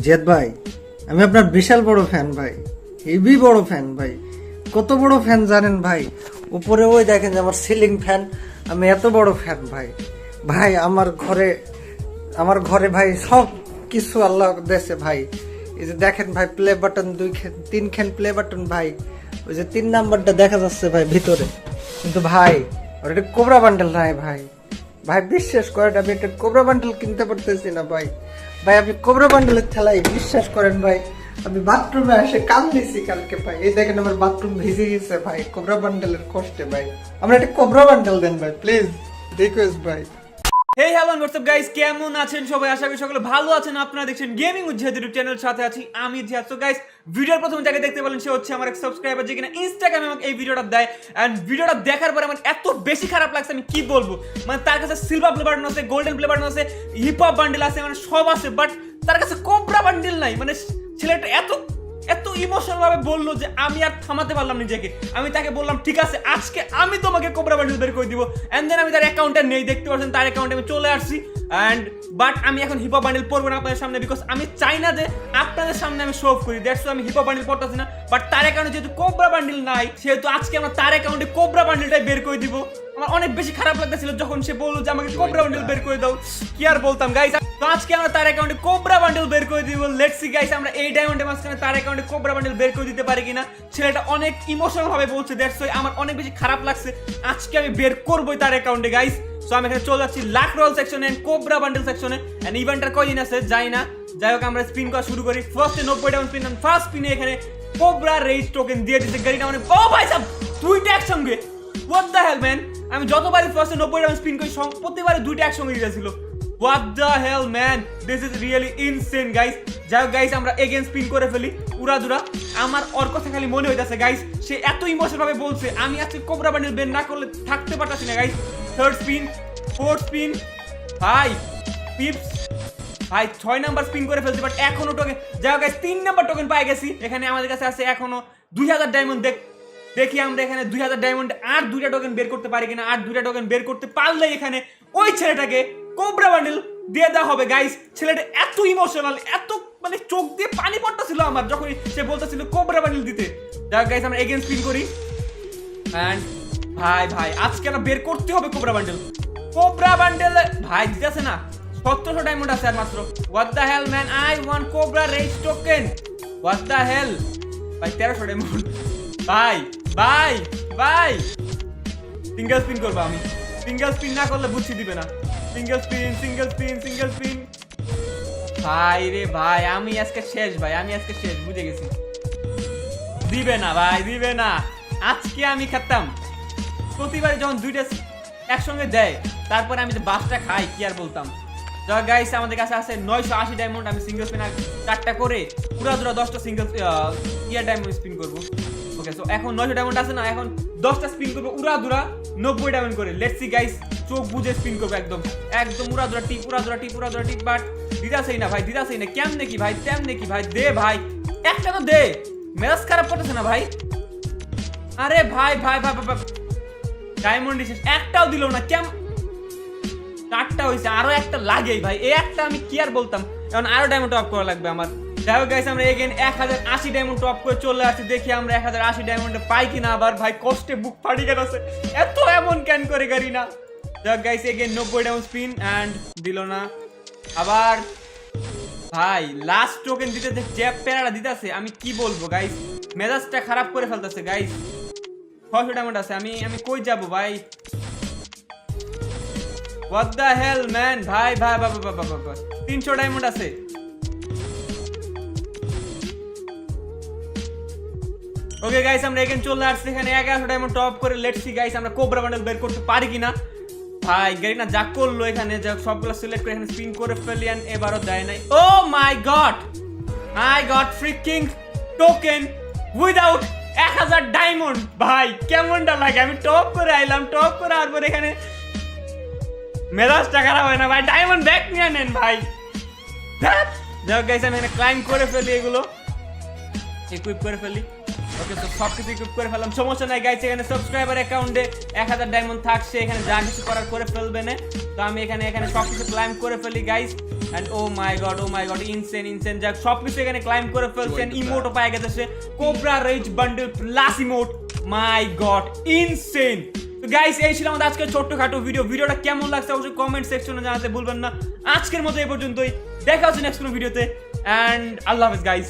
জেদ ভাই, আমি আপনার বিশাল বড় ফ্যান ভাই, হেভি বড় ফ্যান ভাই। কত বড় ফ্যান জানেন ভাই? উপরে ওই দেখেন যে আমার সিলিং ফ্যান, আমি এত বড় ফ্যান ভাই। ভাই আমার ঘরে ভাই সব কিছু আল্লাহ দেশে ভাই। এই যে দেখেন ভাই, প্লে বাটন 3 খান প্লে বাটন ভাই। ওই যে 3 নাম্বারটা দেখা যাচ্ছে ভাই ভিতরে, কিন্তু ভাই ওর একটা কোবরা বান্ডেল নাই ভাই। ভাই বিশ্বাস করেন, আমি একটা কোবরা বান্ডেল কিনতে পারতেছি না ভাই। ভাই আমি কোবরা বান্ডেলের ঠেলাই, বিশ্বাস করেন ভাই, আমি বাথরুমে এসে কান্দিছি কালকে ভাই। এই দেখেন আমার বাথরুম ভিজে গেছে ভাই কোবরা বান্ডেলের কষ্টে ভাই। আমরা একটা কোবরা বান্ডেল দেন ভাই প্লিজ, রিকোয়েস্ট ভাই। হেই হ্যালো হোয়াটসঅ্যাপ গাইস, কেমন আছেন সবাই? আশা করি সকলে ভালো আছেন। আপনারা দেখছেন গেমিং উইথ জিহাদ ইউটিউব চ্যানেল, সাথে আছি আমি জিহাদ। সো গাইস, ভিডিওর প্রথমে যাকে দেখতে পেলেন সে হচ্ছে আমার এক সাবস্ক্রাইবার, যে কিনা ইনস্টাগ্রামে আমাকে এই ভিডিওটা দেয়। এন্ড ভিডিওটা দেখার পরে আমার এত বেশি খারাপ লাগছে, আমি কি বলবো। মানে তার কাছে সিলভার প্লে বাটন আছে, গোল্ডেন প্লে বাটন আছে, হিপ হপ বান্ডেল আছে, মানে সব আছে, বাট তার কাছে কোবরা বান্ডেল নাই। মানে ছেলেটা এত ইমোশনাল ভাবে বললো যে আমি আর থামাতে পারলাম নিজেকে। আমি তাকে বললাম ঠিক আছে, আজকে আমি তোমাকে কোবরা বান্ডেল বের করে দিব। এন্ড দেন আমি তার অ্যাকাউন্টে নেই, দেখতে পাচ্ছেন তার অ্যাকাউন্টে আমি চলে আসছি। এন্ড বাট আমি এখন হিপ হপ বান্ডেল পরবো না আপনাদের সামনে, বিকজ আমি চাই না যে আপনাদের সামনে আমি শো অফ করি। দ্যাটস আমি হিপ হপ বান্ডেল পড়তেছি না। বাট তার অ্যাকাউন্টে যেহেতু কোবরা বান্ডেল নাই, সেহেতু আজকে আমরা তার অ্যাকাউন্টে কোবরা বান্ডেলটাই বের করে দিব। আমার অনেক বেশি খারাপ লাগতেছিল যখন সে বললো যে আমাকে কোবরা বান্ডেল বের করে দাও। কি আর বলতাম গাইস। তো আজকে আমরা তার অ্যাকাউন্টে কোবরা বান্ডেল বের করে দিব। লেটস সি গাইস, আমরা এই ডায়মন্ডের মাঝখানে তার অ্যাকাউন্টে কোবরা বান্ডেল বের করে দিতে পারি কিনা। ছেলেটা অনেক ইমোশনাল ভাবে বলছে, দ্যাটস ওয়াই আমার অনেক বেশি খারাপ লাগছে। আজকে আমি বের করবই তার অ্যাকাউন্টে গাইস। সো আমি এখানে চলে যাচ্ছি লাক রোল সেকশনে এন্ড কোবরা বান্ডেল সেকশনে। এন্ড ইভেন্টটার কয়দিন আছে যাই না, যাই হোক আমরা স্পিন করা শুরু করি। ফার্স্টে 90 ডাউন স্পিন, ফার্স্ট স্পিনে এখানে কোবরা রেজ টোকেন দিয়ে দিতে গাড়িটা মানে ও ভাই সাহেব দুইটা একসঙ্গে। হোয়াট দ্য হেল ম্যান, আমি যতবারই ফার্স্টে 90 ডাউন স্পিন করি প্রতিবারই দুইটা একসঙ্গে দিয়েছিল। What the hell man, this is really insane guys. যাই হোক গাইস, আমরা এগেন স্পিন করে ফেলি উড়াদুরা। আমার ওর কথা খালি মনে হইতাছে গাইস, সে এত ইমোশনাল ভাবে বলছে, আমি আজকে কোবরা বান্ডেল বের না করলে থাকতে পারতাছি না guys. Third spin, fourth spin, ভাই পিপস ভাই 6 নাম্বার স্পিন করে ফেলছি, বাট এখনো টোকেন। যাই হোক গাইস, 3 নাম্বার টোকেন পাই গেছি। এখানে আমাদের কাছে আছে এখনো 2000 ডায়মন্ড। দেখি আমরা এখানে 2000 ডায়মন্ড আর 2টা টোকেন বের করতে পারি কিনা। আর 2টা টোকেন বের করতে পারলে এখানে ওই ছেলেটাকে কোবরা বান্ডেল দিয়ে দেওয়া হবে গাইস। ছেলেটা এত ইমোশনাল, এত মানে চোখ দিয়ে পানি পড়তেছিল আমার যখন সে বলতেছিল কোবরা বান্ডেল দিতে। যাক গাইস, আমরা এগেইন স্পিন করি। এন্ড ভাই আজকে আমরা বের করতে হবে কোবরা বান্ডেল। কোবরা বান্ডেল ভাই দিতেছে না, 1700 ডায়মন্ড আছে আর মাত্র। What the hell man, I want cobra rage token. What the hell ভাই 1300 ডায়মন্ড। ভাই সিঙ্গেল স্পিন করবো আমি। সিঙ্গেল স্পিন না করলে বুঝছি দিবে না। Single spin. ভাই রে ভাই, আমি আজকে শেষ ভাই, আমি আজকে শেষ, বুঝে গেছি। দিবে না ভাই, দিবে না। আজকে আমি খেতাম। প্রতিবারই যখন দুইটা একসঙ্গে দেয়, তারপরে আমি যে বাসটা খাই, কি আর বলতাম। যাক গাইস, আমাদের কাছে আছে 980 ডায়মন্ড। আমি সিঙ্গেল স্পিন 4টা করে পুরা 10টা সিঙ্গেল ডায়মন্ড স্পিন করবো। ওকে, সো এখন 900 ডায়মন্ড আছে না, এখন 10টা স্পিন করবো উড়াদুরা 90 ডায়মন্ড করে। লেটস সি গাইস, চোখ বুঝে স্পিন করবো একদম উড়াদুরা টিপ। বাট দিদাসই না ভাই, দিদাসই না। কেমনে কি ভাই, তেমনে কি ভাই, দে ভাই একটা তো দে। মেজাজ খারাপ করতেছে না ভাই। আরে ভাই ডায়মন্ড শেষ, একটাও দিল না। কেমন 4টা হয়েছে, আরো একটা লাগেই ভাই। এই একটা আমি কি আর বলতাম। এখন আরো ডায়মন্ড টপ করা লাগবে আমার। যাই হোক গাইস, আমরা এগেন 1080 ডায়মন্ড টপ করে চলে আসছি। দেখি আমরা 1080 ডায়মন্ডে পাই কিনা। আবার ভাই কষ্টে বুক ফাটি গেছে, এত এমন ক্যান করে গাড়ি না। যাই হোক guys, again 90 diamond spin end দিল না। আবার ভাই লাস্ট টোকেন দিতে যে চ্যাপ প্যারাটা দিতেছে, আমি কি বলবো গাইস, মেজাজটা খারাপ করে ফেলতেছে গাইস। 600 ডায়মন্ড আছে, আমি কই যাব ভাই। What the hell man, ভাই 300 ডায়মন্ড আছে। ওকে গাইস, আমরা এখানে চলে আসছি এখানে 1100 ডায়মন্ড টপ করে। লেটস সি গাইস, আমরা কোবরা বান্ডেল বের করতে পারি কিনা। ভাই গাড়ি না যা করলো এখানে, যা সবগুলো সিলেক্ট করে এখানে স্পিন করে ফেলি। এন্ড এবারও দেয় নাই। Oh my god, I got freaking token without 1000 diamond. ভাই কেমনটা লাগে, আমি টপ করে আইলাম, টপ করে আর পর এখানে মেজাজটা খারাপ হয় না ভাই। ডায়মন্ড ব্যাক নিয়ে নেন ভাই। যাই হোক গাইস, আমি এখানে ক্লাইম করে ফেলি, এগুলো ইকুইপ করে ফেলি। ওকে, তো সবকিছু ইকুইপ করে ফেললাম, সমস্যা নাই গাইস। এখানে সাবস্ক্রাইবার অ্যাকাউন্টে 1000 ডায়মন্ড থাকছে, এখানে যা কিছু করার করে ফেলবে না। তো আমি এখানে সবকিছু ক্লাইম করে ফেলি guys. And oh my god insane যাক সবকিছু এখানে ক্লাইম্ব করে ফেলছেন, ইমোটও পায় গেছে সে, cobra rage bundle plus emote, my god insane. তো গাইস এই ছিল আমাদের আজকের ছোট্টখাটো ভিডিওটা কেমন লাগছে অবশ্যই কমেন্ট সেকশনে জানাতে ভুলবেন না। আজকের মতো এই পর্যন্তই, দেখা হচ্ছে নেক্সট কোনো ভিডিওতে, এন্ড আল্লাহ হাফেজ গাইস।